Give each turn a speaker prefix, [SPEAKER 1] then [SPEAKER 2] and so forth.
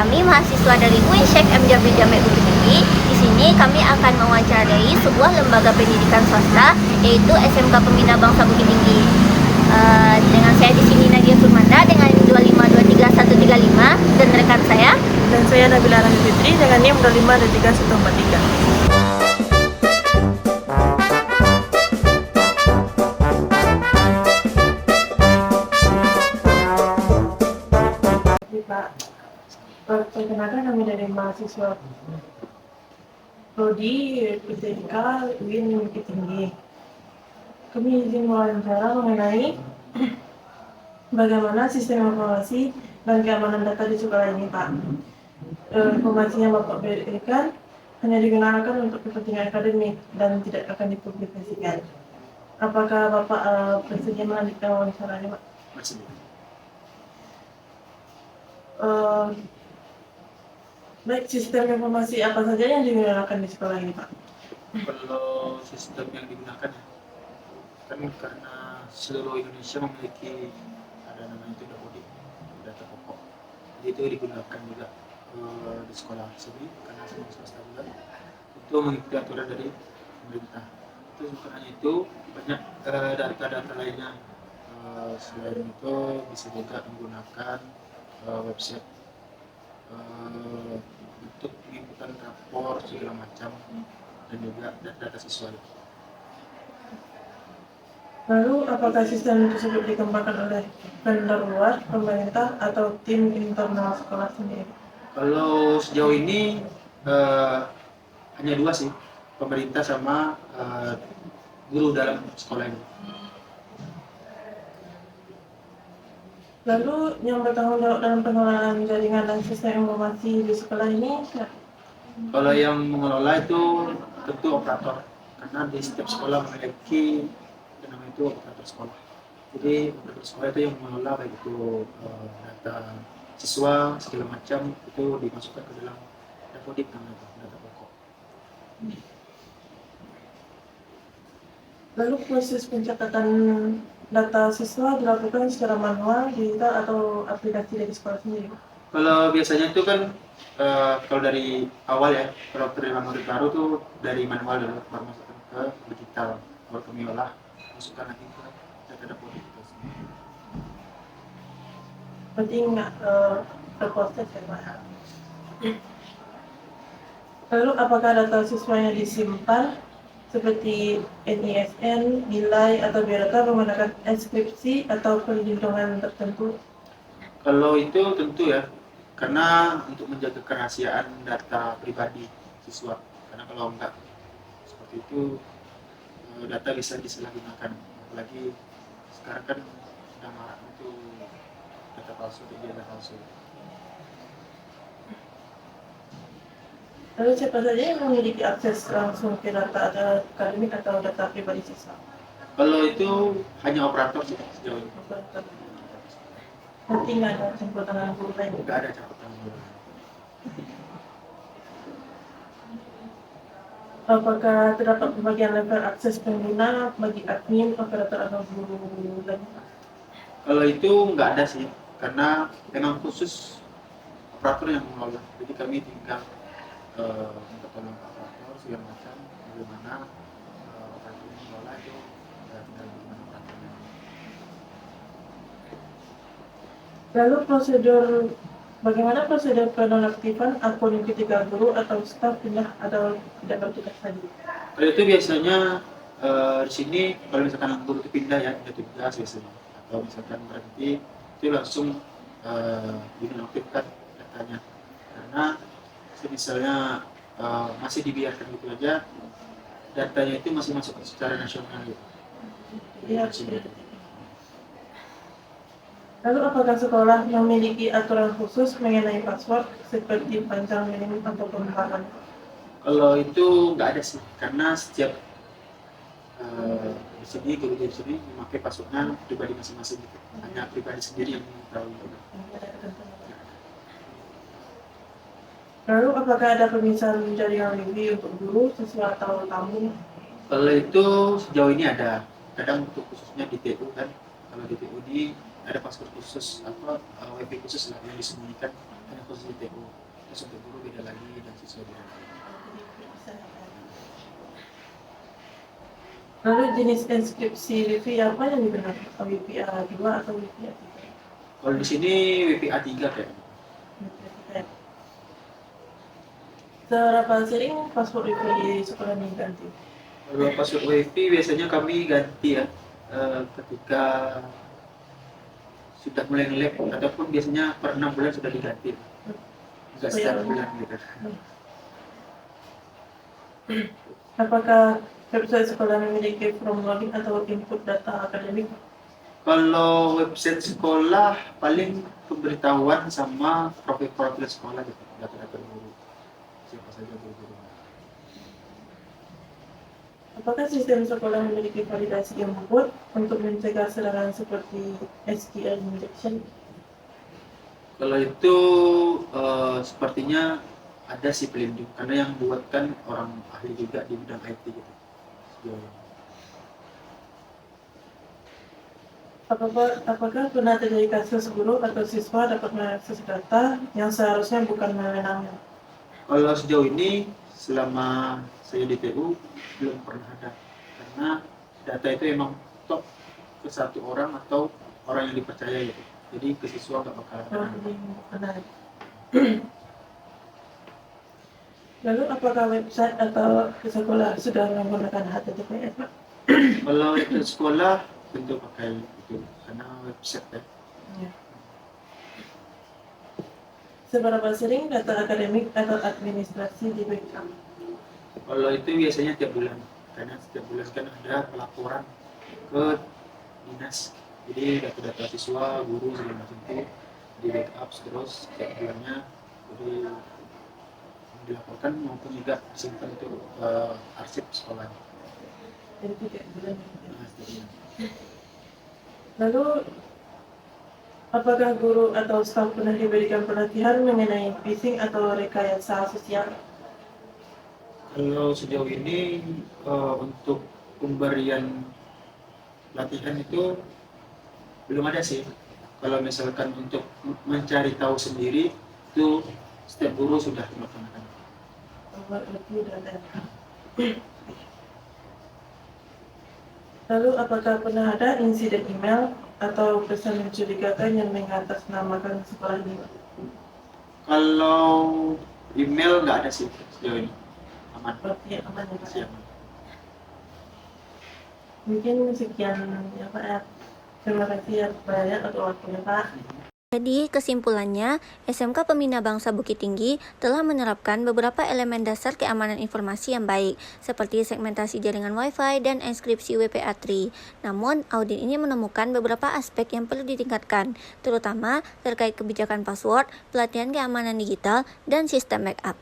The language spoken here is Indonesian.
[SPEAKER 1] Kami mahasiswa dari UIN Syekh M. Jaber Jamek Bukit Tinggi. Di sini kami akan mewawancarai sebuah lembaga pendidikan swasta, yaitu SMK Pembina Bangsa Bukit Tinggi. Dengan saya di sini Nadia Firmanda dengan NIM 2523135 dan rekan saya.
[SPEAKER 2] Dan saya Nabila Rahmi Fitri dengan NIM 2523143. Pak, perkenalkan kami dari mahasiswa Prodi PTK UIN Bukit Tinggi. Kami izin mewawancara mengenai bagaimana sistem informasi dan keamanan data di sekolah ini, Pak. Informasi yang Bapak berikan hanya digunakan untuk kepentingan akademik dan tidak akan dipublikasikan. Apakah Bapak bersedia melanjutkan wawancaranya, Pak?
[SPEAKER 3] Bersedia.
[SPEAKER 2] Baik, sistem informasi apa saja yang digunakan di sekolah ini, Pak?
[SPEAKER 3] Kalau sistem yang digunakan kan karena seluruh Indonesia memiliki ada namanya itu Dapodik, data pokok. Jadi itu digunakan juga di sekolah sendiri karena semua swasta juga itu mengikuti aturan dari pemerintah. Itu bukan hanya itu, banyak data-data lainnya. Selain itu bisa juga menggunakan website untuk penginputan rapor segala macam dan juga data siswa.
[SPEAKER 2] Lalu, apakah sistem tersebut dikembangkan oleh vendor luar, pemerintah, atau tim internal sekolah sendiri?
[SPEAKER 3] Kalau sejauh ini hanya dua sih, pemerintah sama guru dalam sekolah ini.
[SPEAKER 2] Lalu, yang bertanggung jawab dalam pengelolaan jaringan dan sistem informasi di sekolah ini siapa?
[SPEAKER 3] Kalau yang mengelola itu tentu operator, karena di setiap sekolah memiliki yang namanya itu operator sekolah. Jadi operator sekolah itu yang mengelola baik itu data siswa segala macam itu dimasukkan ke dalam Dapodik namanya data pokok.
[SPEAKER 2] Lalu, proses pencatatan data siswa dilakukan secara manual, digital, atau aplikasi dari sekolah sendiri?
[SPEAKER 3] Kalau biasanya itu kan kalau dari awal ya, kalau penerimaan murid baru tuh dari manual dulu, baru masukkan ke digital, baru kami olah, masukkan lagi ke data Dapodik itu sendiri.
[SPEAKER 2] Berarti nggak terproses ya, Pak? Lalu, apakah data siswanya disimpan seperti NISN, nilai, atau biodata menggunakan inskripsi atau perlindungan tertentu?
[SPEAKER 3] Kalau itu tentu ya, karena untuk menjaga kerahasiaan data pribadi siswa. Karena kalau enggak seperti itu, data bisa disalahgunakan. Apalagi sekarang kan sudah marak itu data palsu, data palsu.
[SPEAKER 2] Lalu, siapa saja yang memiliki akses langsung ke data akademik atau data pribadi siswa?
[SPEAKER 3] Kalau itu hanya operator sih sejauh ini.
[SPEAKER 2] Nanti nggak ada campur tangan guru lain?
[SPEAKER 3] Enggak ada catatan.
[SPEAKER 2] Apakah terdapat pembagian level akses pengguna bagi admin, operator, atau guru lain?
[SPEAKER 3] Kalau itu nggak ada sih, karena memang khusus operator yang mengelola. Jadi kami tinggal minta tolong Pak operator segala macam, bagaimana operator mengelola itu tinggal bagaimana operatornya.
[SPEAKER 2] Lalu, bagaimana prosedur penonaktifan akun ketika guru atau staf pindah atau tidak bertugas lagi?
[SPEAKER 3] Kalau itu biasanya di sini kalau misalkan guru itu pindah ya, pindah tugas biasanya, atau misalkan berhenti itu langsung dinonaktifkan datanya. Karena misalnya masih dibiarkan gitu aja, datanya itu masih masuk secara nasional gitu.
[SPEAKER 2] Ya. Lalu, apakah sekolah memiliki aturan khusus mengenai password seperti panjang, minim, atau pembahasan?
[SPEAKER 3] Kalau itu nggak ada sih, karena setiap di sini guru di sini memakai passwordnya pribadi masing-masing gitu. Hanya pribadi sendiri yang tahu.
[SPEAKER 2] Lalu, apakah ada pemisahan jaringan wifi untuk guru, siswa, atau tamu?
[SPEAKER 3] Kalau itu sejauh ini ada, kadang untuk khususnya di TU kan, kalau di TU ada password khusus, wifi khusus lah yang disembunyikan hanya khusus ITU. Terus untuk guru beda lagi dan siswa beda lagi.
[SPEAKER 2] Jadi bisa kan. Lalu jenis inskripsi WIPI apa yang digunakan? WIPA 2 atau WIPA 3?
[SPEAKER 3] Kalau di sini WPA 3 kayaknya.
[SPEAKER 2] Seberapa sering paspor WIPI sekolah ini ganti?
[SPEAKER 3] Kalau password WiFi biasanya kami ganti ya ketika sudah mulai nge-lag ataupun biasanya per 6 bulan sudah diganti. Enggak setiap bulan gitu.
[SPEAKER 2] Apakah website sekolah memiliki form login atau input data akademik?
[SPEAKER 3] Kalau website sekolah paling pemberitahuan sama profil-profil sekolah gitu, data-data guru. Siapa saja guru-guru.
[SPEAKER 2] Apakah sistem sekolah memiliki validasi yang kuat untuk mencegah serangan seperti SQL injection?
[SPEAKER 3] Kalau itu sepertinya ada sih pelindung karena yang buat kan orang ahli juga di bidang IT gitu. Sejauh ini.
[SPEAKER 2] Apakah pernah terjadi kasus guru atau siswa dapat mengakses data yang seharusnya bukan wewenangnya?
[SPEAKER 3] Kalau sejauh ini selama saya di TU belum pernah ada karena data itu emang top ke satu orang atau orang yang dipercaya gitu. Jadi ke siswa nggak bakal ada.
[SPEAKER 2] Menarik. Lalu apakah website atau sekolah sudah menggunakan HTTPS, Pak?
[SPEAKER 3] Kalau itu sekolah tentu pakai itu karena website ya.
[SPEAKER 2] Ya. Seberapa sering data akademik atau administrasi di backup?
[SPEAKER 3] Kalau itu biasanya tiap bulan karena setiap bulan kan ada pelaporan ke dinas. Jadi data-data siswa, guru segala macam itu di backup terus setiap bulannya jadi dilaporkan maupun juga disimpan untuk arsip sekolah.
[SPEAKER 2] Jadi tiap bulan.
[SPEAKER 3] Nah, setiap bulan.
[SPEAKER 2] Lalu apakah guru atau staf pernah diberikan pelatihan mengenai phishing atau rekayasa sosial?
[SPEAKER 3] Kalau sejauh ini untuk pemberian latihan itu belum ada sih. Kalau misalkan untuk mencari tahu sendiri itu setiap guru sudah melakukan.
[SPEAKER 2] Lebih dan Lalu apakah pernah ada insiden email atau pesan mencurigakan yang mengatasnamakan sekolah ini?
[SPEAKER 3] Kalau email nggak ada sih sejauh ini. Aman.
[SPEAKER 2] Berarti aman ya, Pak?
[SPEAKER 3] Masih aman.
[SPEAKER 2] Mungkin sekian ya Pak ya. Terima kasih ya banyak untuk waktunya Pak.
[SPEAKER 1] Jadi, kesimpulannya, SMK Pembina Bangsa Bukit Tinggi telah menerapkan beberapa elemen dasar keamanan informasi yang baik, seperti segmentasi jaringan Wi-Fi dan enkripsi WPA3. Namun, audit ini menemukan beberapa aspek yang perlu ditingkatkan, terutama terkait kebijakan password, pelatihan keamanan digital, dan sistem backup.